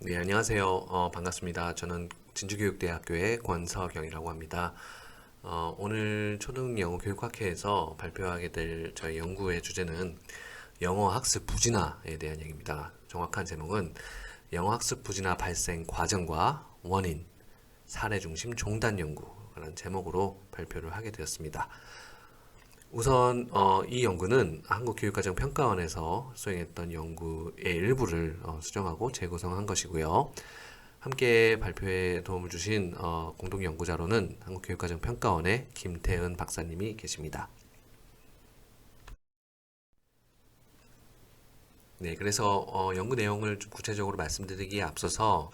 네, 안녕하세요. 반갑습니다. 저는 진주교육대학교의 권서경이라고 합니다. 오늘 초등영어교육학회에서 발표하게 될 저희 연구의 주제는 영어 학습 부진화에 대한 얘기입니다. 정확한 제목은 영어 학습 부진화 발생 과정과 원인, 사례 중심 종단 연구라는 제목으로 발표를 하게 되었습니다. 우선 이 연구는 한국교육과정평가원에서 수행했던 연구의 일부를 수정하고 재구성한 것이고요. 함께 발표에 도움을 주신 공동연구자로는 한국교육과정평가원의 김태은 박사님이 계십니다. 네, 그래서 연구 내용을 좀 구체적으로 말씀드리기에 앞서서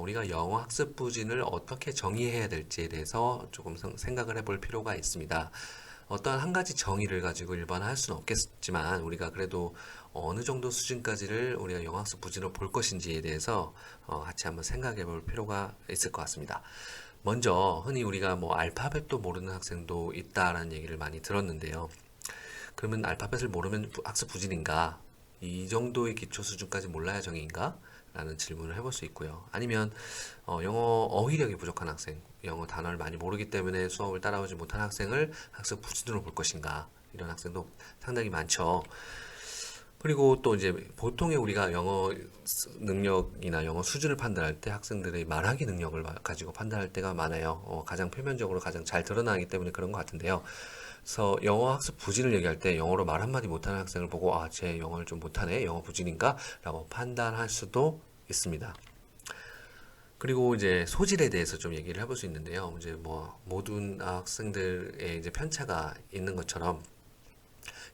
우리가 영어 학습 부진을 어떻게 정의해야 될지에 대해서 조금 생각을 해볼 필요가 있습니다. 어떠한 한 가지 정의를 가지고 일반화할 수는 없겠지만 우리가 그래도 어느 정도 수준까지를 우리가 영어 학습 부진으로 볼 것인지에 대해서 같이 한번 생각해 볼 필요가 있을 것 같습니다. 먼저 흔히 우리가 뭐 알파벳도 모르는 학생도 있다라는 얘기를 많이 들었는데요. 그러면 알파벳을 모르면 학습 부진인가? 이 정도의 기초 수준까지 몰라야 정의인가? 라는 질문을 해볼 수 있고요. 아니면 영어 어휘력이 부족한 학생, 영어 단어를 많이 모르기 때문에 수업을 따라오지 못한 학생을 학습 부진으로 볼 것인가? 이런 학생도 상당히 많죠. 그리고 또 이제 보통의 우리가 영어 능력이나 영어 수준을 판단할 때 학생들의 말하기 능력을 가지고 판단할 때가 많아요. 가장 표면적으로 가장 잘 드러나기 때문에 그런 것 같은데요. 그래서 영어 학습 부진을 얘기할 때 영어로 말 한마디 못하는 학생을 보고 쟤 영어를 좀 못하네, 영어 부진인가? 라고 판단할 수도 있습니다. 그리고 이제 소질에 대해서 좀 얘기를 해볼 수 있는데요. 이제 뭐 모든 학생들의 이제 편차가 있는 것처럼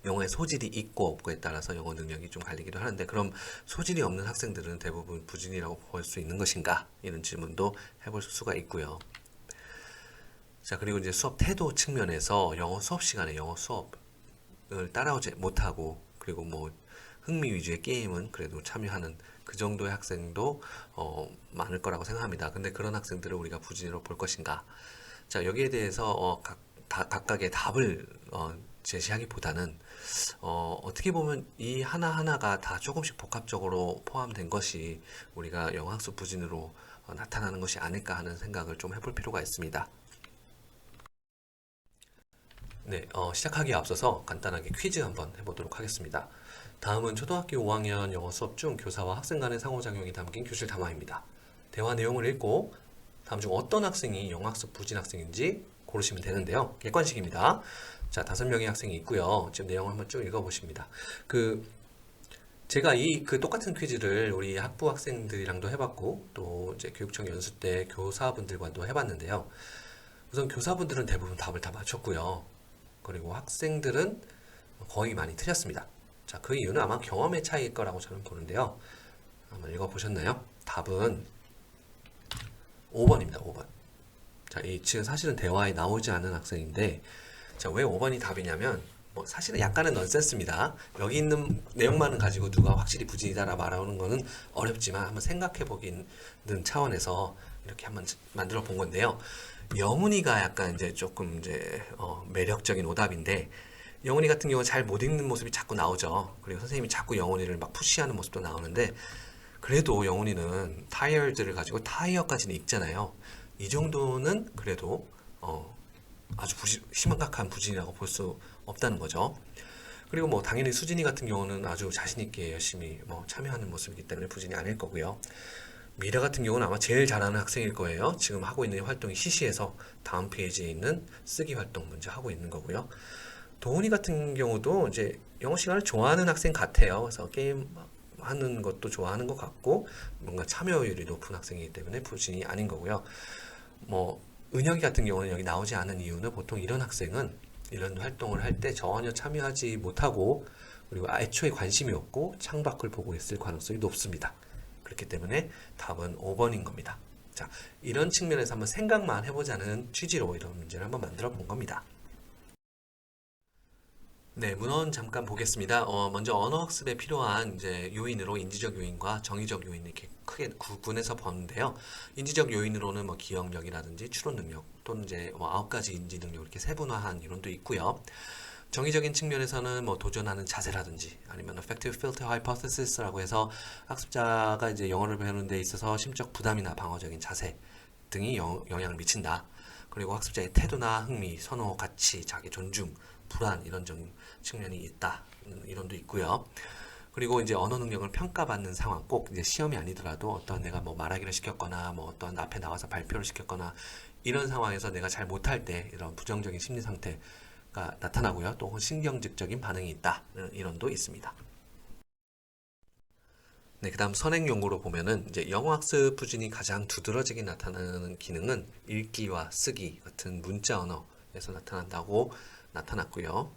영어의 소질이 있고 없고에 따라서 영어 능력이 좀 갈리기도 하는데, 그럼 소질이 없는 학생들은 대부분 부진이라고 볼 수 있는 것인가? 이런 질문도 해볼 수가 있고요. 자, 그리고 이제 수업 태도 측면에서 영어 수업 시간에 영어 수업을 따라오지 못하고, 그리고 뭐 흥미 위주의 게임은 그래도 참여하는 그 정도의 학생도 많을 거라고 생각합니다. 근데 그런 학생들을 우리가 부진으로 볼 것인가? 자, 여기에 대해서 각각의 답을 제시하기보다는 어떻게 보면 이 하나하나가 다 조금씩 복합적으로 포함된 것이 우리가 영어 학습 부진으로 나타나는 것이 아닐까 하는 생각을 좀 해볼 필요가 있습니다. 네, 시작하기에 앞서서 간단하게 퀴즈 한번 해보도록 하겠습니다. 다음은 초등학교 5학년 영어 수업 중 교사와 학생 간의 상호작용이 담긴 교실 담화입니다. 대화 내용을 읽고 다음 중 어떤 학생이 영어 학습 부진 학생인지 고르시면 되는데요. 객관식입니다. 자, 5명의 학생이 있고요. 지금 내용을 한번 쭉 읽어보십니다. 제가 그 똑같은 퀴즈를 우리 학부 학생들이랑도 해봤고, 또 이제 교육청 연수 때 교사분들과도 해봤는데요. 우선 교사분들은 대부분 답을 다 맞췄고요. 그리고 학생들은 거의 많이 틀렸습니다. 자, 그 이유는 아마 경험의 차이일 거라고 저는 보는데요. 한번 읽어보셨나요? 답은 5번입니다. 5번. 자, 지금 사실은 대화에 나오지 않은 학생인데, 자, 왜 5번이 답이냐면, 뭐 사실은 약간은 넌센스입니다. 여기 있는 내용만은 가지고 누가 확실히 부진이다라 말하는 거는 어렵지만 한번 생각해 보기는 차원에서 이렇게 한번 만들어 본 건데요. 영훈이가 약간 이제 조금 이제 매력적인 오답인데, 영훈이 같은 경우 잘 못 읽는 모습이 자꾸 나오죠. 그리고 선생님이 자꾸 영훈이를 막 푸시하는 모습도 나오는데, 그래도 영훈이는 타이어즈를 가지고 타이어까지는 읽잖아요. 이 정도는 그래도 아주 심각한 부진이라고 볼 수 없다는 거죠. 그리고 뭐 당연히 수진이 같은 경우는 아주 자신 있게 열심히 뭐 참여하는 모습이기 때문에 부진이 아닐 거고요. 미라 같은 경우는 아마 제일 잘하는 학생일 거예요. 지금 하고 있는 활동이 CC에서 다음 페이지에 있는 쓰기 활동 문제 하고 있는 거고요. 도훈이 같은 경우도 이제 영어 시간을 좋아하는 학생 같아요. 그래서 게임 하는 것도 좋아하는 것 같고 뭔가 참여율이 높은 학생이기 때문에 부진이 아닌 거고요. 뭐 은혁이 같은 경우는 여기 나오지 않은 이유는 보통 이런 학생은 이런 활동을 할 때 전혀 참여하지 못하고, 그리고 애초에 관심이 없고 창밖을 보고 있을 가능성이 높습니다. 그렇기 때문에 답은 5번인 겁니다. 자, 이런 측면에서 한번 생각만 해보자는 취지로 이런 문제를 한번 만들어 본 겁니다. 네, 문헌 잠깐 보겠습니다. 먼저 언어학습에 필요한 이제 요인으로 인지적 요인과 정의적 요인 이렇게 크게 구분해서 보는데요. 인지적 요인으로는 뭐 기억력이라든지 추론 능력 또는 이제 뭐 9가지 인지 능력 이렇게 세분화한 이론도 있고요. 정의적인 측면에서는 뭐 도전하는 자세라든지 아니면 effective filter hypothesis라고 해서 학습자가 이제 영어를 배우는 데 있어서 심적 부담이나 방어적인 자세 등이 영향을 미친다. 그리고 학습자의 태도나 흥미, 선호, 가치, 자기 존중, 불안 이런 측면이 있다. 이론도 있고요. 그리고 이제 언어 능력을 평가받는 상황, 꼭 이제 시험이 아니더라도 어떤 내가 뭐 말하기를 시켰거나 뭐 어떤 앞에 나와서 발표를 시켰거나 이런 상황에서 내가 잘 못할 때 이런 부정적인 심리 상태가 나타나고요. 또 신경직적인 반응이 있다. 이론도 있습니다. 네, 그다음 선행 연구로 보면은 이제 영어 학습 부진이 가장 두드러지게 나타나는 기능은 읽기와 쓰기 같은 문자 언어에서 나타난다고 나타났고요.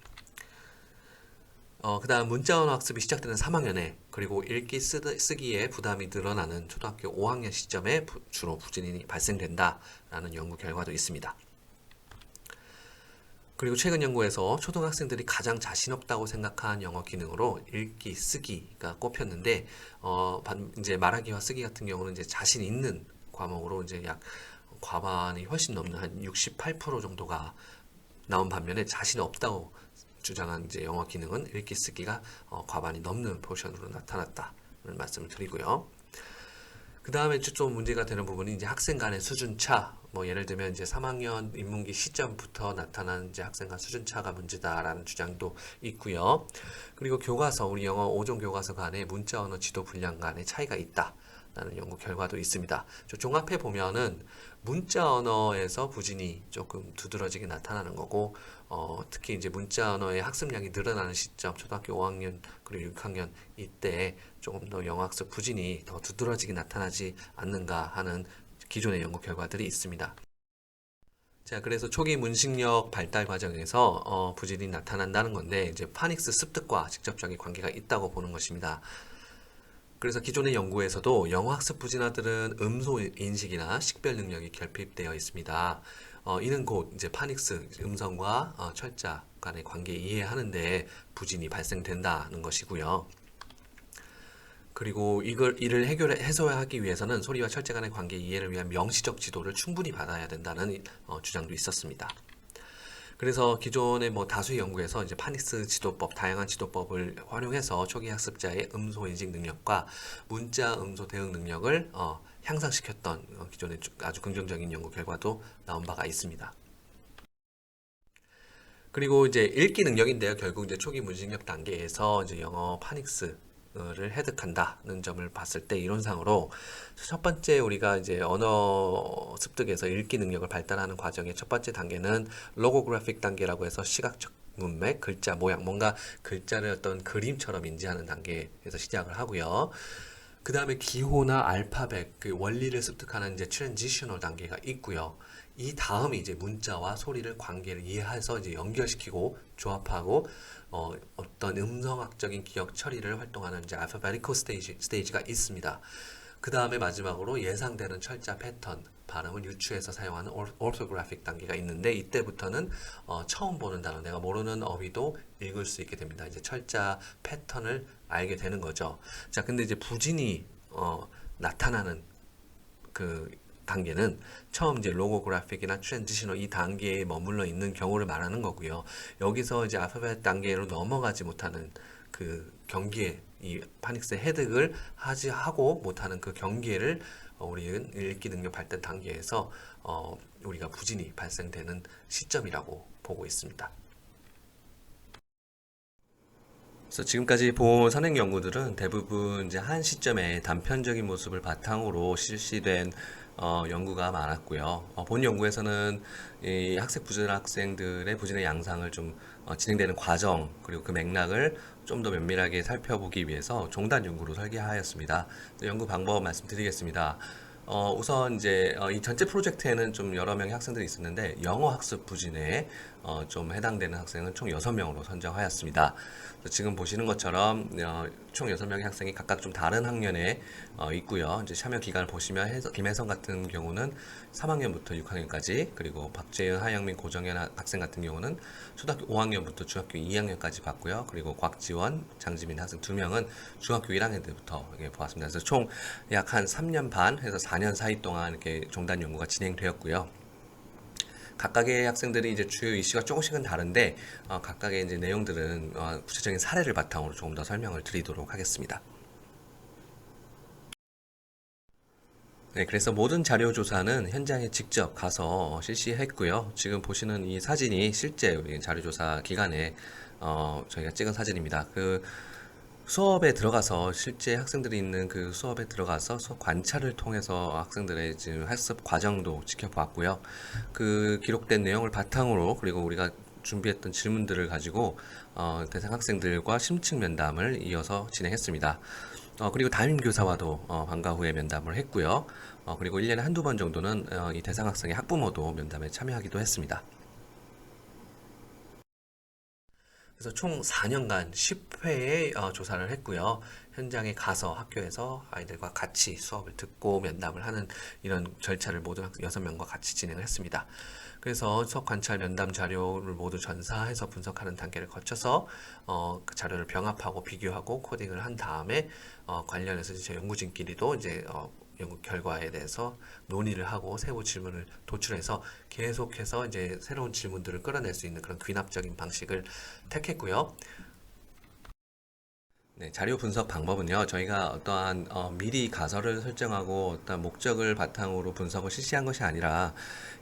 그다음 문자 언어 학습이 시작되는 3학년에 그리고 읽기 쓰기에 부담이 늘어나는 초등학교 5학년 시점에 주로 부진이 발생된다라는 연구 결과도 있습니다. 그리고 최근 연구에서 초등학생들이 가장 자신 없다고 생각한 영어 기능으로 읽기, 쓰기가 꼽혔는데, 이제 말하기와 쓰기 같은 경우는 이제 자신 있는 과목으로 이제 약 과반이 훨씬 넘는 한 68% 정도가 나온 반면에 자신 없다고 주장한 이제 영어 기능은 읽기, 쓰기가 과반이 넘는 포션으로 나타났다는 말씀을 드리고요. 그 다음에 좀 문제가 되는 부분이 이제 학생 간의 수준차, 뭐 예를 들면 이제 3학년 입문기 시점부터 나타나는 이제 학생 간 수준차가 문제다라는 주장도 있고요. 그리고 교과서, 우리 영어 5종 교과서 간의 문자 언어 지도 분량 간의 차이가 있다. 라는 연구 결과도 있습니다. 종합해 보면은 문자 언어에서 부진이 조금 두드러지게 나타나는 거고, 특히 이제 문자 언어의 학습량이 늘어나는 시점, 초등학교 5학년 그리고 6학년 이때 조금 더 영어 학습 부진이 더 두드러지게 나타나지 않는가 하는 기존의 연구 결과들이 있습니다. 자, 그래서 초기 문식력 발달 과정에서 부진이 나타난다는 건데 이제 파닉스 습득과 직접적인 관계가 있다고 보는 것입니다. 그래서 기존의 연구에서도 영어 학습 부진아들은 음소 인식이나 식별 능력이 결핍되어 있습니다. 이는 곧 이제 파닉스 음성과 철자 간의 관계 이해하는데 부진이 발생된다는 것이고요. 그리고 이를 해소하기 위해서는 소리와 철자 간의 관계 이해를 위한 명시적 지도를 충분히 받아야 된다는 주장도 있었습니다. 그래서 기존의 뭐 다수의 연구에서 이제 파닉스 지도법, 다양한 지도법을 활용해서 초기 학습자의 음소 인식 능력과 문자 음소 대응 능력을 향상시켰던 기존의 아주 긍정적인 연구 결과도 나온 바가 있습니다. 그리고 이제 읽기 능력인데요. 결국 이제 초기 문식력 단계에서 이제 영어 파닉스 를 획득한다는 점을 봤을 때 이론상으로 첫 번째 우리가 이제 언어 습득에서 읽기 능력을 발달하는 과정의 첫 번째 단계는 로고그래픽 단계라고 해서 시각적 문맥, 글자 모양, 뭔가 글자를 어떤 그림처럼 인지하는 단계에서 시작을 하고요. 그 다음에 기호나 알파벳, 그 원리를 습득하는 이제 트랜지셔널 단계가 있고요. 이 다음이 이제 문자와 소리를 관계를 이해해서 이제 연결시키고 조합하고 어떤 음성학적인 기억 처리를 활동하는 이제 알파베티컬 스테이지가 있습니다. 그 다음에 마지막으로 예상되는 철자 패턴, 발음을 유추해서 사용하는 오토그래픽 단계가 있는데 이때부터는 처음 보는 단어, 내가 모르는 어휘도 읽을 수 있게 됩니다. 이제 철자 패턴을 알게 되는 거죠. 자, 근데 이제 부진이 나타나는 그 단계는 처음 이제 로고그래픽이나 트랜지셔널 이 단계에 머물러 있는 경우를 말하는 거고요. 여기서 이제 알파벳 단계로 넘어가지 못하는 그 경계에 이 파닉스 획득을 하고 못하는 그 경계를 우리는 읽기 능력 발달 단계에서 우리가 부진이 발생되는 시점이라고 보고 있습니다. 그래서 지금까지 본 선행 연구들은 대부분 이제 한 시점에 단편적인 모습을 바탕으로 실시된 연구가 많았고요. 본 연구에서는 이 학습 부진 학생들의 부진의 양상을 좀 진행되는 과정 그리고 그 맥락을 좀 더 면밀하게 살펴보기 위해서 종단 연구로 설계하였습니다. 연구 방법 말씀드리겠습니다. 우선 이제 이 전체 프로젝트에는 좀 여러 명의 학생들이 있었는데 영어 학습 부진에 좀 해당되는 학생은 총 6명으로 선정하였습니다. 지금 보시는 것처럼 총 6명의 학생이 각각 좀 다른 학년에 있고요. 이제 참여 기간을 보시면 김혜성 같은 경우는 3학년부터 6학년까지 그리고 박재현, 하영민, 고정현 학생 같은 경우는 초등학교 5학년부터 중학교 2학년까지 봤고요. 그리고 곽지원, 장지민 학생 2명은 중학교 1학년 때부터 보았습니다. 그래서 총 약 한 3년 반 해서 4년 사이 동안 이렇게 종단 연구가 진행되었고요. 각각의 학생들이 이제 주요 이슈가 조금씩은 다른데 각각의 이제 내용들은 구체적인 사례를 바탕으로 조금 더 설명을 드리도록 하겠습니다. 네, 그래서 모든 자료 조사는 현장에 직접 가서 실시했고요. 지금 보시는 이 사진이 실제 우리 자료 조사 기간에 저희가 찍은 사진입니다. 그 수업에 들어가서 실제 학생들이 있는 그 수업에 들어가서 수업 관찰을 통해서 학생들의 지금 학습 과정도 지켜보았고요. 그 기록된 내용을 바탕으로 그리고 우리가 준비했던 질문들을 가지고 대상 학생들과 심층 면담을 이어서 진행했습니다. 그리고 담임 교사와도 방과 후에 면담을 했고요. 그리고 1년에 한두 번 정도는 이 대상 학생의 학부모도 면담에 참여하기도 했습니다. 그래서 총 4년간 10회의 조사를 했고요. 현장에 가서 학교에서 아이들과 같이 수업을 듣고 면담을 하는 이런 절차를 모두 6명과 같이 진행을 했습니다. 그래서 수업 관찰 면담 자료를 모두 전사해서 분석하는 단계를 거쳐서 그 자료를 병합하고 비교하고 코딩을 한 다음에 관련해서 이제 연구진끼리도 이제 연구 결과에 대해서 논의를 하고 세부 질문을 도출해서 계속해서 이제 새로운 질문들을 끌어낼 수 있는 그런 귀납적인 방식을 택했고요. 네, 자료 분석 방법은요, 저희가 어떠한 미리 가설을 설정하고 어떤 목적을 바탕으로 분석을 실시한 것이 아니라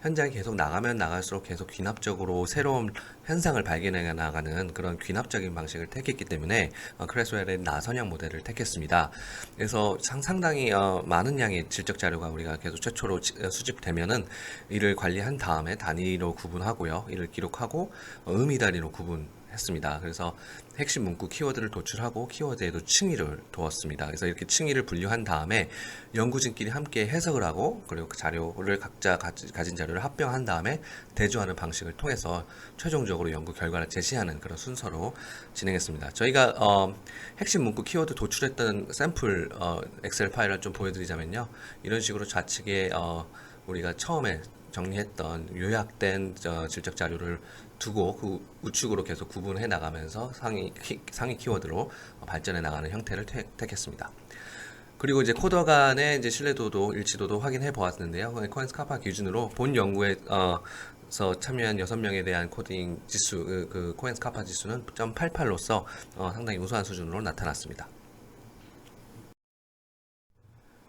현장에 계속 나가면 나갈수록 계속 귀납적으로 새로운 현상을 발견해 나가는 그런 귀납적인 방식을 택했기 때문에 크레스웰의 나선형 모델을 택했습니다. 그래서 상당히 많은 양의 질적 자료가 우리가 계속 최초로 수집되면은 이를 관리한 다음에 단위로 구분하고요, 이를 기록하고 의미 단위로 구분했습니다. 그래서 핵심 문구 키워드를 도출하고 키워드에도 층위를 두었습니다. 그래서 이렇게 층위를 분류한 다음에 연구진끼리 함께 해석을 하고 그리고 그 자료를 각자 가진 자료를 합병한 다음에 대조하는 방식을 통해서 최종적으로 연구 결과를 제시하는 그런 순서로 진행했습니다. 저희가 핵심 문구 키워드 도출했던 샘플 엑셀 파일을 좀 보여드리자면요. 이런 식으로 좌측에 우리가 처음에 정리했던 요약된 질적 자료를 두고 그 우측으로 계속 구분해 나가면서 상위 키워드로 발전해 나가는 형태를 택했습니다. 그리고 이제 코더 간의 이제 신뢰도도 일치도도 확인해 보았는데요. 코엔스 카파 기준으로 본 연구에서 참여한 6명에 대한 코딩 지수, 그 코엔스 카파 지수는 0.88로서 상당히 우수한 수준으로 나타났습니다.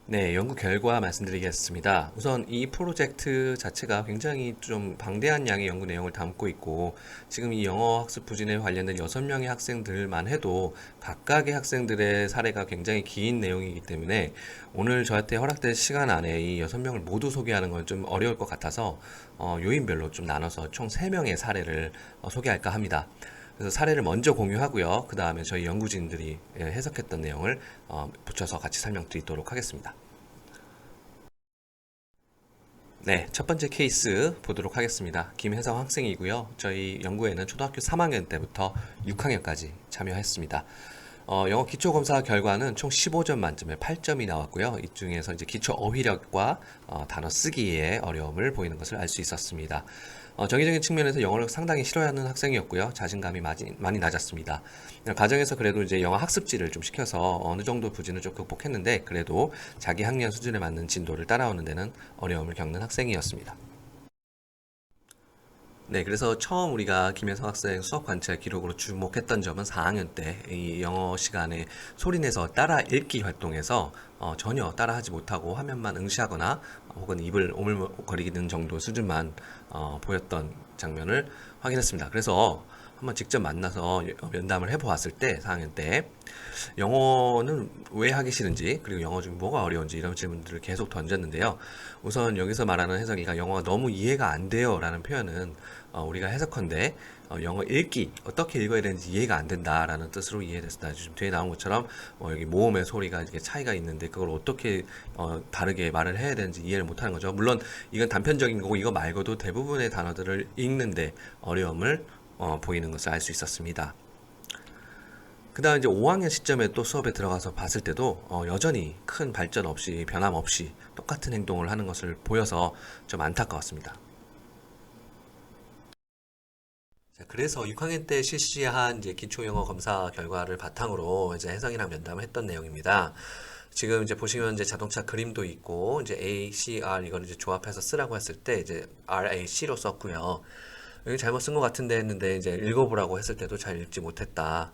네, 연구 결과 말씀드리겠습니다. 우선 이 프로젝트 자체가 굉장히 좀 방대한 양의 연구 내용을 담고 있고, 지금 이 영어 학습 부진에 관련된 6명의 학생들만 해도 각각의 학생들의 사례가 굉장히 긴 내용이기 때문에 오늘 저한테 허락된 시간 안에 이 6명을 모두 소개하는 건 좀 어려울 것 같아서 요인별로 좀 나눠서 총 3명의 사례를 소개할까 합니다. 그래서 사례를 먼저 공유하고요. 그 다음에 저희 연구진들이 해석했던 내용을 붙여서 같이 설명드리도록 하겠습니다. 네, 첫 번째 케이스 보도록 하겠습니다. 김혜성 학생이고요. 저희 연구에는 초등학교 3학년 때부터 6학년까지 참여했습니다. 영어 기초검사 결과는 총 15점 만점에 8점이 나왔고요. 이 중에서 이제 기초 어휘력과 단어 쓰기의 어려움을 보이는 것을 알 수 있었습니다. 정의적인 측면에서 영어를 상당히 싫어하는 학생이었고요. 자신감이 많이 낮았습니다. 가정에서 그래도 이제 영어 학습지를 좀 시켜서 어느 정도 부진을 좀 극복했는데 그래도 자기 학년 수준에 맞는 진도를 따라오는 데는 어려움을 겪는 학생이었습니다. 네, 그래서 처음 우리가 김혜성 학생 수업 관찰 기록으로 주목했던 점은 4학년 때 이 영어 시간에 소리내서 따라 읽기 활동에서 전혀 따라하지 못하고 화면만 응시하거나 혹은 입을 오물거리는 정도 수준만 보였던 장면을 확인했습니다. 그래서 한번 직접 만나서 면담을 해보았을 때 4학년 때 영어는 왜 하기 싫은지 그리고 영어 중 뭐가 어려운지 이런 질문들을 계속 던졌는데요. 우선 여기서 말하는 혜성이가 영어가 너무 이해가 안 돼요 라는 표현은 우리가 해석컨대 영어 읽기 어떻게 읽어야 되는지 이해가 안 된다라는 뜻으로 이해됐습니다. 지금 뒤에 나온 것처럼 여기 모음의 소리가 이렇게 차이가 있는데 그걸 어떻게 다르게 말을 해야 되는지 이해를 못하는 거죠. 물론 이건 단편적인 거고 이거 말고도 대부분의 단어들을 읽는데 어려움을 보이는 것을 알 수 있었습니다. 그 다음 이제 5학년 시점에 또 수업에 들어가서 봤을 때도 여전히 큰 발전 없이 변함 없이 똑같은 행동을 하는 것을 보여서 좀 안타까웠습니다. 자, 그래서 6학년 때 실시한 이제 기초 영어 검사 결과를 바탕으로 이제 혜성이랑 면담을 했던 내용입니다. 지금 이제 보시면 이제 자동차 그림도 있고 이제 A, C, R 이걸 이제 조합해서 쓰라고 했을 때 이제 RAC로 썼고요. 여기 잘못 쓴 것 같은데 했는데 이제 읽어보라고 했을 때도 잘 읽지 못했다.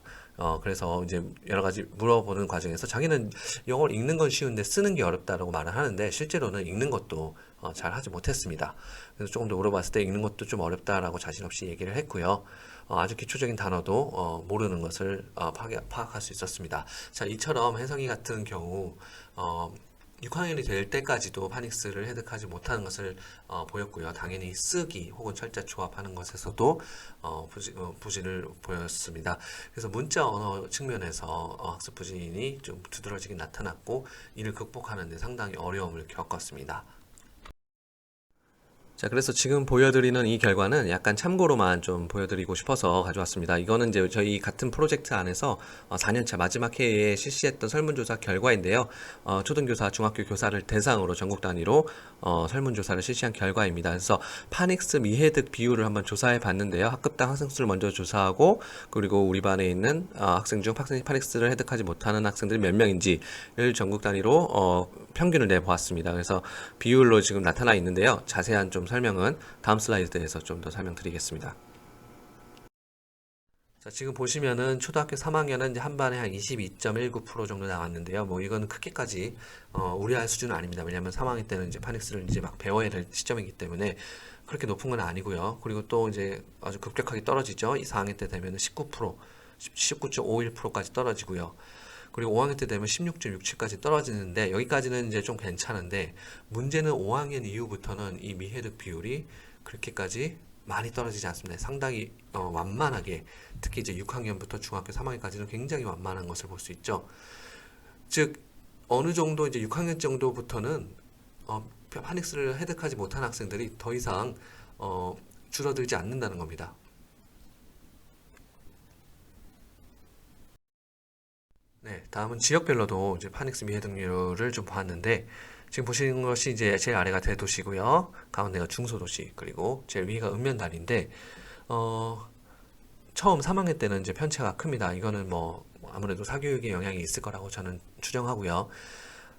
그래서 이제 여러 가지 물어보는 과정에서 자기는 영어를 읽는 건 쉬운데 쓰는 게 어렵다라고 말을 하는데 실제로는 읽는 것도 잘 하지 못했습니다. 그래서 조금 더 물어봤을 때 읽는 것도 좀 어렵다라고 자신 없이 얘기를 했고요. 아주 기초적인 단어도 모르는 것을 파악할 수 있었습니다. 자, 이처럼 혜성이 같은 경우 6학년이 될 때까지도 파닉스를 획득하지 못하는 것을 보였고요. 당연히 쓰기 혹은 철자 조합하는 것에서도 부진을 보였습니다. 그래서 문자 언어 측면에서 학습 부진이 좀 두드러지게 나타났고 이를 극복하는 데 상당히 어려움을 겪었습니다. 자, 그래서 지금 보여드리는 이 결과는 약간 참고로만 좀 보여드리고 싶어서 가져왔습니다. 이거는 이제 저희 같은 프로젝트 안에서 4년차 마지막 해에 실시했던 설문조사 결과인데요. 초등교사, 중학교 교사를 대상으로 전국 단위로 설문조사를 실시한 결과입니다. 그래서 파닉스 미해득 비율을 한번 조사해 봤는데요. 학급당 학생 수를 먼저 조사하고 그리고 우리 반에 있는 학생 중 파닉스를 획득하지 못하는 학생들이 몇 명인지를 전국 단위로 평균을 내보았습니다. 그래서 비율로 지금 나타나 있는데요. 자세한 좀 설명은 다음 슬라이드에서 좀 더 설명드리겠습니다. 자, 지금 보시면은 초등학교 3학년은 이제 한 반에 한 22.19% 정도 나왔는데요. 뭐 이거는 크게까지 우려할 수준은 아닙니다. 왜냐하면 3학년 때는 이제 파닉스를 이제 막 배워야 될 시점이기 때문에 그렇게 높은 건 아니고요. 그리고 또 이제 아주 급격하게 떨어지죠. 이 4학년 때 되면은 19%, 19.51%까지 떨어지고요. 그리고 5학년 때 되면 16.67까지 떨어지는데 여기까지는 이제 좀 괜찮은데 문제는 5학년 이후부터는 이 미해득 비율이 그렇게까지 많이 떨어지지 않습니다. 상당히 완만하게 특히 이제 6학년부터 중학교 3학년까지는 굉장히 완만한 것을 볼 수 있죠. 즉 어느 정도 이제 6학년 정도부터는 파닉스를 획득하지 못한 학생들이 더 이상 줄어들지 않는다는 겁니다. 네, 다음은 지역별로도 이제 파닉스 미해득률을 좀 보았는데 지금 보시는 것이 이제 제일 아래가 대도시고요, 가운데가 중소도시, 그리고 제일 위가 읍면단인데 어, 처음 3학년 때는 이제 편차가 큽니다. 이거는 뭐 아무래도 사교육의 영향이 있을 거라고 저는 추정하고요.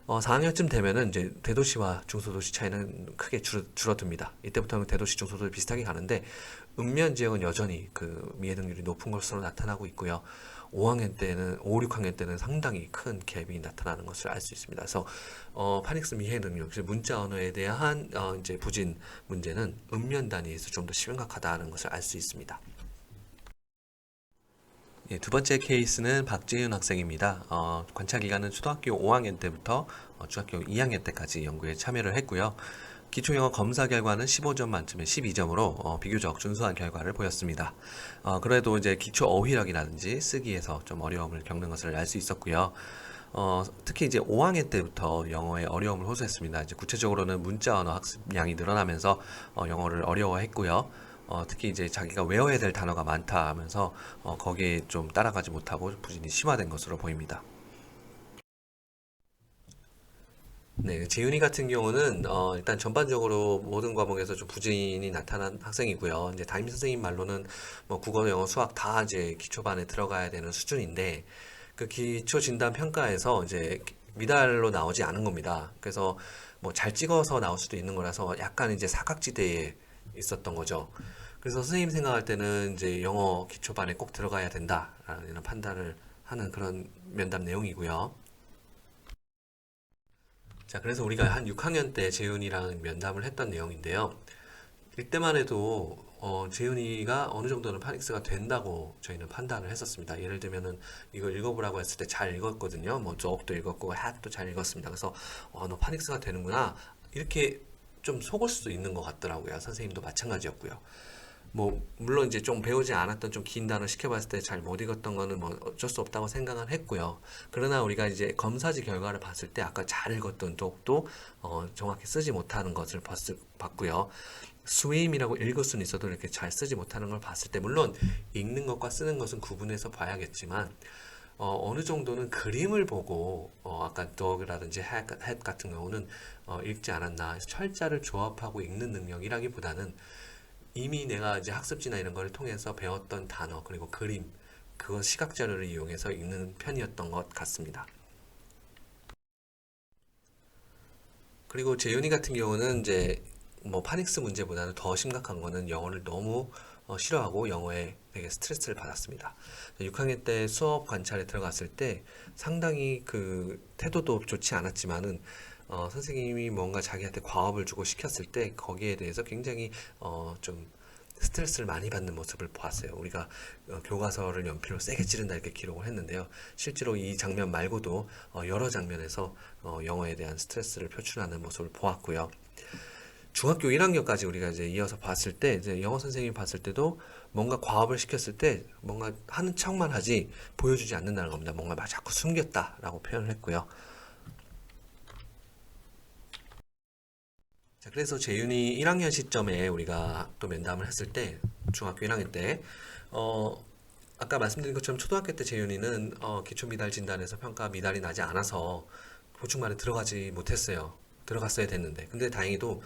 4학년쯤 되면은 이제 대도시와 중소도시 차이는 크게 줄어듭니다. 이때부터는 대도시, 중소도시 비슷하게 가는데 읍면 지역은 여전히 그 미해등률이 높은 것으로 나타나고 있고요. 5학년 때는 5, 6학년 때는 상당히 큰 갭이 나타나는 것을 알 수 있습니다. 그래서 파닉스 미해능력, 즉 문자 언어에 대한 이제 부진 문제는 읍면 단위에서 좀 더 심각하다는 것을 알 수 있습니다. 예, 두 번째 케이스는 박지윤 학생입니다. 관찰 기간은 초등학교 5학년 때부터 중학교 2학년 때까지 연구에 참여를 했고요. 기초영어 검사 결과는 15점 만점에 12점으로 비교적 준수한 결과를 보였습니다. 그래도 이제 기초 어휘력이라든지 쓰기에서 좀 어려움을 겪는 것을 알 수 있었고요. 특히 이제 5학년 때부터 영어에 어려움을 호소했습니다. 이제 구체적으로는 문자 언어 학습량이 늘어나면서 영어를 어려워했고요. 특히 이제 자기가 외워야 될 단어가 많다 하면서 거기에 좀 따라가지 못하고 부진이 심화된 것으로 보입니다. 네, 재윤이 같은 경우는 일단 전반적으로 모든 과목에서 좀 부진이 나타난 학생이고요. 이제 담임 선생님 말로는 뭐 국어, 영어, 수학 다 이제 기초반에 들어가야 되는 수준인데 그 기초 진단 평가에서 이제 미달로 나오지 않은 겁니다. 그래서 뭐 잘 찍어서 나올 수도 있는 거라서 약간 이제 사각지대에 있었던 거죠. 그래서 선생님 생각할 때는 이제 영어 기초반에 꼭 들어가야 된다라는 판단을 하는 그런 면담 내용이고요. 자, 그래서 우리가 한 6학년 때 재윤이랑 면담을 했던 내용인데요. 이때만 해도 재윤이가 어느 정도는 파닉스가 된다고 저희는 판단을 했었습니다. 예를 들면은 이거 읽어보라고 했을 때 잘 읽었거든요. 뭐 조업도 읽었고 hat도 잘 읽었습니다. 그래서 너 파닉스가 되는구나 이렇게 좀 속을 수도 있는 것 같더라고요. 선생님도 마찬가지였고요. 뭐 물론 이제 좀 배우지 않았던 좀 긴 단어 시켜봤을 때 잘 못 읽었던 거는 뭐 어쩔 수 없다고 생각은 했고요. 그러나 우리가 이제 검사지 결과를 봤을 때 아까 잘 읽었던 독도 정확히 쓰지 못하는 것을 봤고요. 스윙이라고 읽을 수는 있어도 이렇게 잘 쓰지 못하는 걸 봤을 때 물론 읽는 것과 쓰는 것은 구분해서 봐야겠지만 어느 정도는 그림을 보고 아까 dog라든지 hat 같은 경우는 읽지 않았나. 철자를 조합하고 읽는 능력이라기보다는 이미 내가 이제 학습지나 이런 걸 통해서 배웠던 단어 그리고 그림 그건 시각 자료를 이용해서 읽는 편이었던 것 같습니다. 그리고 재윤이 같은 경우는 이제 뭐 파닉스 문제보다는 더 심각한 거는 영어를 너무 싫어하고 영어에 되게 스트레스를 받았습니다. 6학년 때 수업 관찰에 들어갔을 때 상당히 그 태도도 좋지 않았지만은 선생님이 뭔가 자기한테 과업을 주고 시켰을 때 거기에 대해서 굉장히 좀 스트레스를 많이 받는 모습을 보았어요. 우리가 교과서를 연필로 세게 찌른다 이렇게 기록을 했는데요. 실제로 이 장면 말고도 여러 장면에서 영어에 대한 스트레스를 표출하는 모습을 보았고요. 중학교 1학년까지 우리가 이제 이어서 봤을 때 이제 영어 선생님이 봤을 때도 뭔가 과업을 시켰을 때 뭔가 하는 척만 하지 보여주지 않는다는 겁니다. 뭔가 막 자꾸 숨겼다라고 표현을 했고요. 자, 그래서 재윤이 1학년 시점에 우리가 또 면담을 했을 때 중학교 1학년 때 어, 아까 말씀드린 것처럼 초등학교 때 재윤이는 기초 미달 진단에서 평가 미달이 나지 않아서 보충반에 들어가지 못했어요. 들어갔어야 됐는데. 근데 다행히도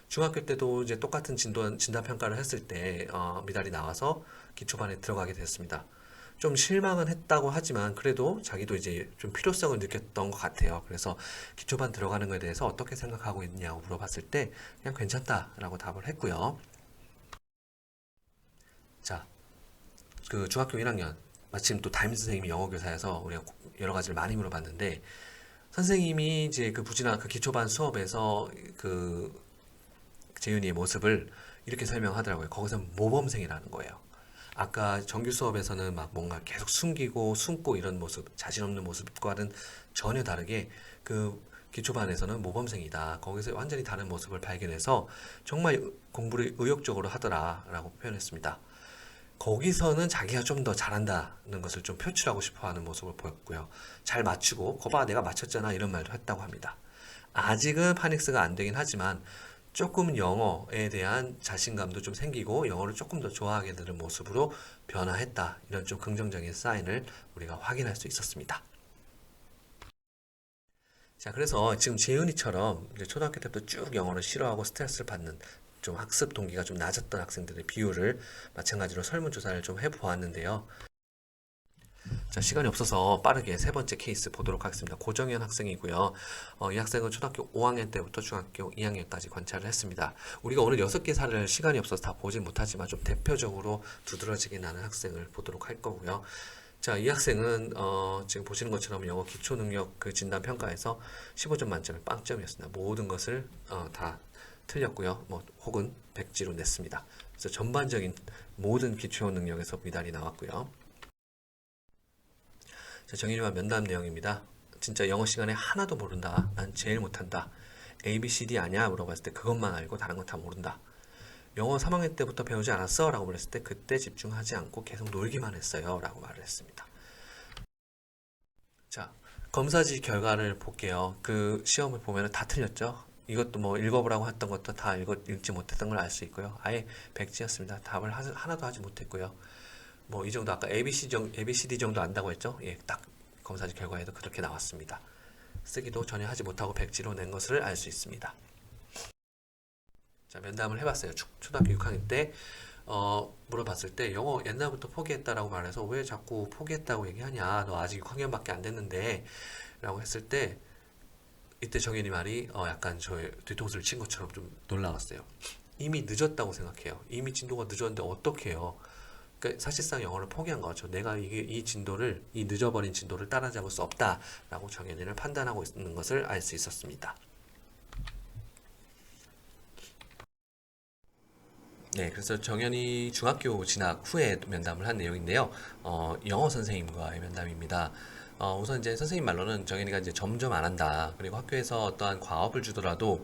중학교 때도 이제 똑같은 진단 평가를 했을 때 미달이 나와서 기초반에 들어가게 됐습니다. 좀 실망은 했다고 하지만 그래도 자기도 이제 좀 필요성을 느꼈던 것 같아요. 그래서 기초반 들어가는 거에 대해서 어떻게 생각하고 있냐고 물어봤을 때 그냥 괜찮다라고 답을 했고요. 자, 그 중학교 1학년 마침 또 담임 선생님이 영어 교사여서 우리가 여러 가지를 많이 물어봤는데 선생님이 이제 그 부진한 그 기초반 수업에서 그 재윤이의 모습을 이렇게 설명하더라고요. 거기서 모범생이라는 거예요. 아까 정규 수업에서는 막 뭔가 계속 숨기고 숨고 이런 모습, 자신 없는 모습과는 전혀 다르게 그 기초반에서는 모범생이다. 거기서 완전히 다른 모습을 발견해서 정말 공부를 의욕적으로 하더라라고 표현했습니다. 거기서는 자기가 좀 더 잘한다는 것을 좀 표출하고 싶어 하는 모습을 보였고요. 잘 맞추고, 거봐, 내가 맞췄잖아. 이런 말도 했다고 합니다. 아직은 파닉스가 안 되긴 하지만 조금 영어에 대한 자신감도 좀 생기고 영어를 조금 더 좋아하게 되는 모습으로 변화했다. 이런 좀 긍정적인 사인을 우리가 확인할 수 있었습니다. 자, 그래서 지금 재윤이처럼 이제 초등학교 때부터 쭉 영어를 싫어하고 스트레스를 받는 좀 학습 동기가 좀 낮았던 학생들의 비율을 마찬가지로 설문조사를 좀 해보았는데요. 자, 시간이 없어서 빠르게 세 번째 케이스 보도록 하겠습니다. 고정현 학생이고요. 이 학생은 초등학교 5학년 때부터 중학교 2학년까지 관찰을 했습니다. 우리가 오늘 6개 사례를 시간이 없어서 다 보진 못하지만 좀 대표적으로 두드러지게 나는 학생을 보도록 할 거고요. 자, 이 학생은 지금 보시는 것처럼 영어 기초 능력 그 진단 평가에서 15점 만점에 빵점이었습니다. 모든 것을 다 틀렸고요. 뭐 혹은 백지로 냈습니다. 그래서 전반적인 모든 기초 능력에서 미달이 나왔고요. 자, 정인이와 면담 내용입니다. 진짜 영어 시간에 하나도 모른다. 난 제일 못한다. A, B, C, D 아냐? 물어봤을 때 그것만 알고 다른 건 다 모른다. 영어 3학년 때부터 배우지 않았어? 라고 물었을 때 그때 집중하지 않고 계속 놀기만 했어요. 라고 말을 했습니다. 자, 검사지 결과를 볼게요. 그 시험을 보면 다 틀렸죠? 이것도 뭐 읽어보라고 했던 것도 다 읽지 못했던 걸 알 수 있고요. 아예 백지였습니다. 답을 하나도 하지 못했고요. 뭐 이 정도 아까 ABCD 정도 안다고 했죠? 예, 딱 검사지 결과에도 그렇게 나왔습니다. 쓰기도 전혀 하지 못하고 백지로 낸 것을 알 수 있습니다. 자, 면담을 해봤어요. 초등학교 6학년 때 물어봤을 때 영어 옛날부터 포기했다라고 말해서 왜 자꾸 포기했다고 얘기하냐? 너 아직 6학년밖에 안 됐는데 라고 했을 때 이때 정현이 말이 약간 저의 뒤통수를 친 것처럼 좀 놀라웠어요. 이미 늦었다고 생각해요. 이미 진도가 늦었는데 어떻게 해요? 그러니까 사실상 영어를 포기한 거죠. 내가 이 늦어버린 진도를 따라잡을 수 없다라고 정현이를 판단하고 있는 것을 알 수 있었습니다. 네, 그래서 정현이 중학교 진학 후에 면담을 한 내용인데요. 영어 선생님과의 면담입니다. 우선 이제 선생님 말로는 정현이가 이제 점점 안 한다. 그리고 학교에서 어떠한 과업을 주더라도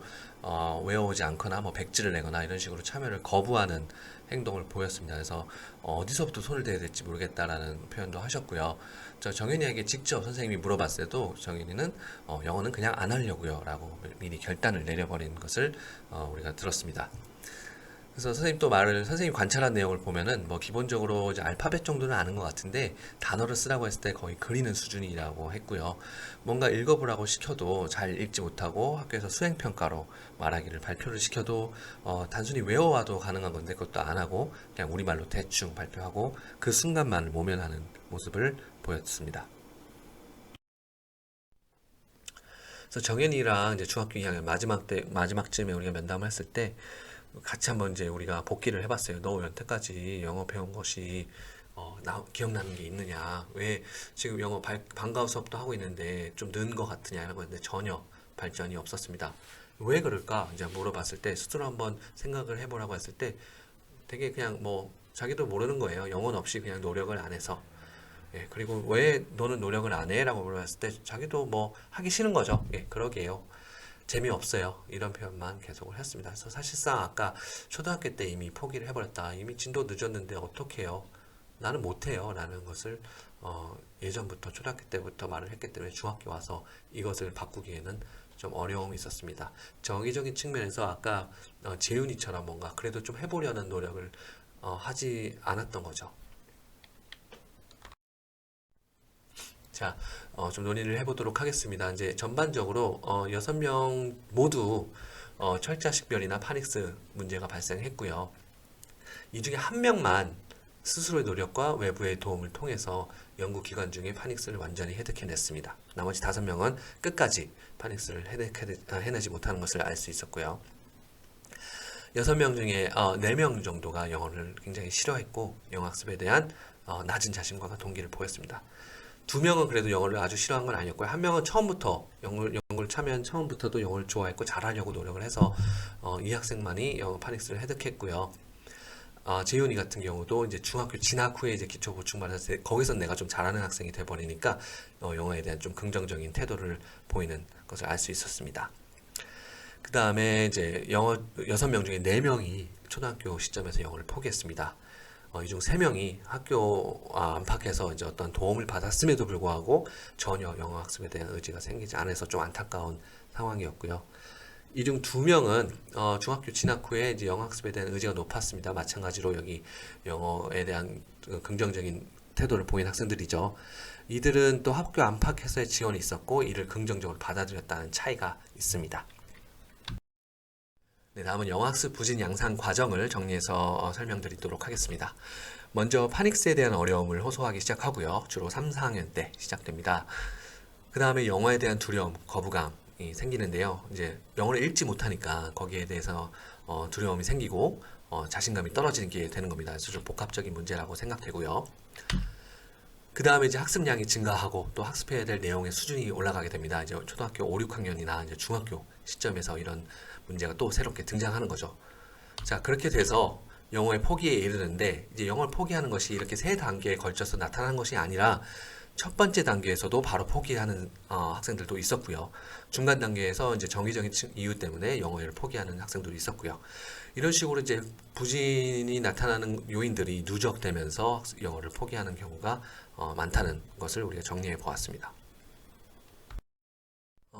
외워오지 않거나 뭐 백지를 내거나 이런 식으로 참여를 거부하는 행동을 보였습니다. 그래서 어디서부터 손을 대야 될지 모르겠다라는 표현도 하셨고요. 저 정현이에게 직접 선생님이 물어봤을 때도 정현이는 영어는 그냥 안 하려고요라고 미리 결단을 내려버린 것을 우리가 들었습니다. 그래서 선생님 또 선생님 관찰한 내용을 보면은 뭐 기본적으로 이제 알파벳 정도는 아는 것 같은데 단어를 쓰라고 했을 때 거의 그리는 수준이라고 했고요. 뭔가 읽어보라고 시켜도 잘 읽지 못하고 학교에서 수행평가로 말하기를 발표를 시켜도 단순히 외워와도 가능한 건데 그것도 안 하고 그냥 우리말로 대충 발표하고 그 순간만을 모면하는 모습을 보였습니다. 그래서 정현이랑 이제 중학교 2학년 마지막쯤에 우리가 면담을 했을 때 같이 한번 이제 우리가 복기를 해봤어요. 너 여태까지 영어 배운 것이 기억나는 게 있느냐? 왜 지금 영어 방과후 수업도 하고 있는데 좀 는 것 같으냐? 이런 건데 전혀 발전이 없었습니다. 왜 그럴까? 이제 물어봤을 때 스스로 한번 생각을 해보라고 했을 때 되게 그냥 뭐 자기도 모르는 거예요. 영혼 없이 그냥 노력을 안 해서. 예, 그리고 왜 너는 노력을 안 해? 라고 물어봤을 때 자기도 뭐 하기 싫은 거죠. 예, 그러게요. 재미없어요. 이런 표현만 계속을 했습니다. 그래서 사실상 아까 초등학교 때 이미 포기를 해버렸다. 이미 진도 늦었는데 어떡해요? 나는 못해요. 라는 것을 예전부터 초등학교 때부터 말을 했기 때문에 중학교 와서 이것을 바꾸기에는 좀 어려움이 있었습니다. 정의적인 측면에서 아까 재윤이처럼 뭔가 그래도 좀 해보려는 노력을 하지 않았던 거죠. 자, 좀 논의를 해보도록 하겠습니다. 이제 전반적으로 6명 모두 철자식별이나 파닉스 문제가 발생했고요. 이 중에 한 명만 스스로의 노력과 외부의 도움을 통해서 연구기간 중에 파닉스를 완전히 해득해냈습니다. 나머지 5명은 끝까지 파닉스를 해내지 못하는 것을 알 수 있었고요. 6명 중에 4명 정도가 영어를 굉장히 싫어했고 영어학습에 대한 낮은 자신감과 동기를 보였습니다. 2명은 그래도 영어를 아주 싫어한 건 아니었고요. 1명은 처음부터 영어를 참여한 처음부터도 영어를 좋아했고 잘하려고 노력을 해서 이 학생만이 영어 파닉스를 해득했고요. 재윤이 같은 경우도 이제 중학교 진학 후에 이제 기초 보충반을 했을 때 거기서 내가 좀 잘하는 학생이 돼버리니까 영어에 대한 좀 긍정적인 태도를 보이는 것을 알 수 있었습니다. 그 다음에 이제 영어 6명 중에 4명이 초등학교 시점에서 영어를 포기했습니다. 이 중 3명이 학교 안팎에서 이제 어떤 도움을 받았음에도 불구하고 전혀 영어 학습에 대한 의지가 생기지 않아서 좀 안타까운 상황이었고요. 이 중 2명은 중학교 진학 후에 이제 영어 학습에 대한 의지가 높았습니다. 마찬가지로 여기 영어에 대한 긍정적인 태도를 보인 학생들이죠. 이들은 또 학교 안팎에서의 지원이 있었고 이를 긍정적으로 받아들였다는 차이가 있습니다. 네, 다음은 영어학습 부진 양상 과정을 정리해서 설명드리도록 하겠습니다. 먼저 파닉스에 대한 어려움을 호소하기 시작하고요. 주로 3, 4학년 때 시작됩니다. 그 다음에 영어에 대한 두려움, 거부감이 생기는데요. 이제 영어를 읽지 못하니까 거기에 대해서 두려움이 생기고 자신감이 떨어지는 게 되는 겁니다. 그래서 좀 복합적인 문제라고 생각되고요. 그 다음에 이제 학습량이 증가하고 또 학습해야 될 내용의 수준이 올라가게 됩니다. 이제 초등학교 5, 6학년이나 이제 중학교 시점에서 이런 문제가 또 새롭게 등장하는 거죠. 자, 그렇게 돼서 영어의 포기에 이르는데 이제 영어를 포기하는 것이 이렇게 3단계에 걸쳐서 나타나는 것이 아니라 첫 번째 단계에서도 바로 포기하는 학생들도 있었고요. 중간 단계에서 이제 정의적인 이유 때문에 영어를 포기하는 학생들도 있었고요. 이런 식으로 이제 부진이 나타나는 요인들이 누적되면서 영어를 포기하는 경우가 많다는 것을 우리가 정리해 보았습니다.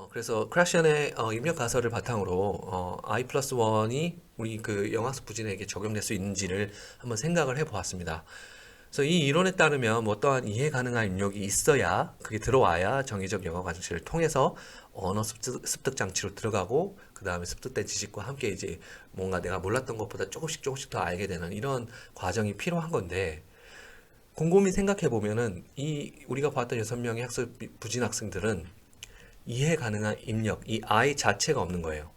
그래서 크라시안의 입력 가설을 바탕으로 I+1이 우리 그 영어학습 부진에게 적용될 수 있는지를 한번 생각을 해 보았습니다. 그래서 이 이론에 따르면 뭐 어떠한 이해 가능한 입력이 있어야 그게 들어와야 정의적 영어 과정실을 통해서 언어 습득 장치로 들어가고 그 다음에 습득된 지식과 함께 이제 뭔가 내가 몰랐던 것보다 조금씩 더 알게 되는 이런 과정이 필요한 건데 곰곰이 생각해 보면은 이 우리가 봤던 6명의 학습 부진 학생들은 이해 가능한 입력, 이 I 자체가 없는 거예요.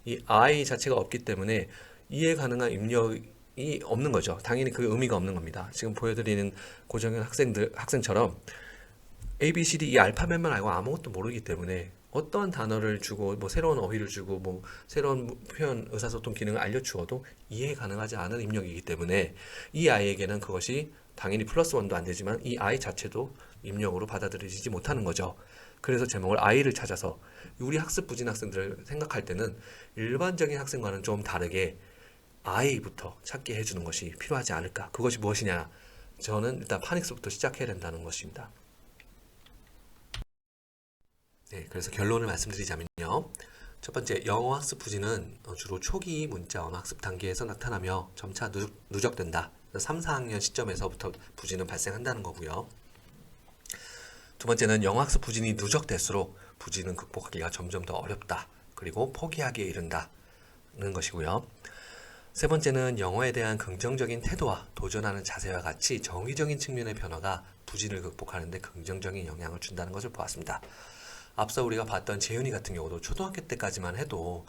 이 I 자체가 없기 때문에 이해 가능한 입력이 없는 거죠. 당연히 그 의미가 없는 겁니다. 지금 보여드리는 고정형 학생처럼 A, B, C, D 이 알파벳만 알고 아무것도 모르기 때문에 어떤 단어를 주고 뭐 새로운 어휘를 주고 뭐 새로운 표현 의사소통 기능을 알려주어도 이해 가능하지 않은 입력이기 때문에 이 아이에게는 그것이 당연히 +1도 안 되지만 이 아이 자체도 입력으로 받아들여지지 못하는 거죠. 그래서 제목을 아이를 찾아서 우리 학습 부진 학생들을 생각할 때는 일반적인 학생과는 좀 다르게 아이부터 찾게 해주는 것이 필요하지 않을까. 그것이 무엇이냐? 저는 일단 파닉스부터 시작해야 된다는 것입니다. 네, 그래서 결론을 말씀드리자면요. 첫 번째, 영어 학습 부진은 주로 초기 문자 언어 학습 단계에서 나타나며 점차 누적된다. 3, 4학년 시점에서부터 부진은 발생한다는 거고요. 두 번째는 영어 학습 부진이 누적될수록 부진은 극복하기가 점점 더 어렵다. 그리고 포기하기에 이른다는 것이고요. 세 번째는 영어에 대한 긍정적인 태도와 도전하는 자세와 같이 정의적인 측면의 변화가 부진을 극복하는 데 긍정적인 영향을 준다는 것을 보았습니다. 앞서 우리가 봤던 재윤이 같은 경우도 초등학교 때까지만 해도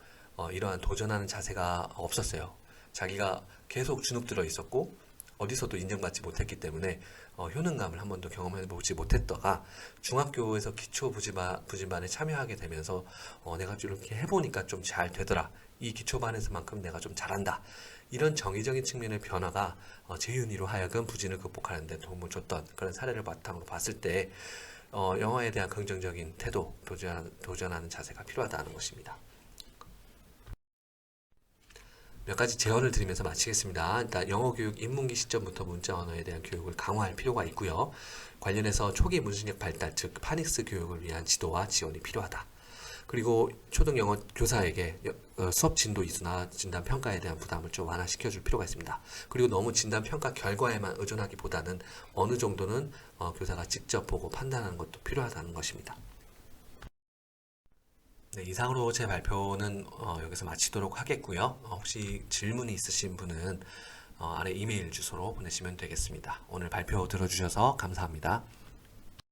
이러한 도전하는 자세가 없었어요. 자기가 계속 주눅 들어 있었고 어디서도 인정받지 못했기 때문에 효능감을 한 번도 경험해 보지 못했다가 중학교에서 기초 부진반에 참여하게 되면서 내가 이렇게 해보니까 좀 잘 되더라. 이 기초반에서만큼 내가 좀 잘한다. 이런 정의적인 측면의 변화가 재윤이로 하여금 부진을 극복하는 데 도움을 줬던 그런 사례를 바탕으로 봤을 때 영어에 대한 긍정적인 태도, 도전하는 자세가 필요하다는 것입니다. 몇 가지 제언을 드리면서 마치겠습니다. 일단 영어 교육 입문기 시점부터 문자 언어에 대한 교육을 강화할 필요가 있고요. 관련해서 초기 문신력 발달, 즉 파닉스 교육을 위한 지도와 지원이 필요하다. 그리고 초등 영어 교사에게 수업 진도 이수나 진단 평가에 대한 부담을 좀 완화시켜 줄 필요가 있습니다. 그리고 너무 진단 평가 결과에만 의존하기보다는 어느 정도는 교사가 직접 보고 판단하는 것도 필요하다는 것입니다. 네, 이상으로 제 발표는 여기서 마치도록 하겠고요. 혹시 질문이 있으신 분은 아래 이메일 주소로 보내시면 되겠습니다. 오늘 발표 들어주셔서 감사합니다.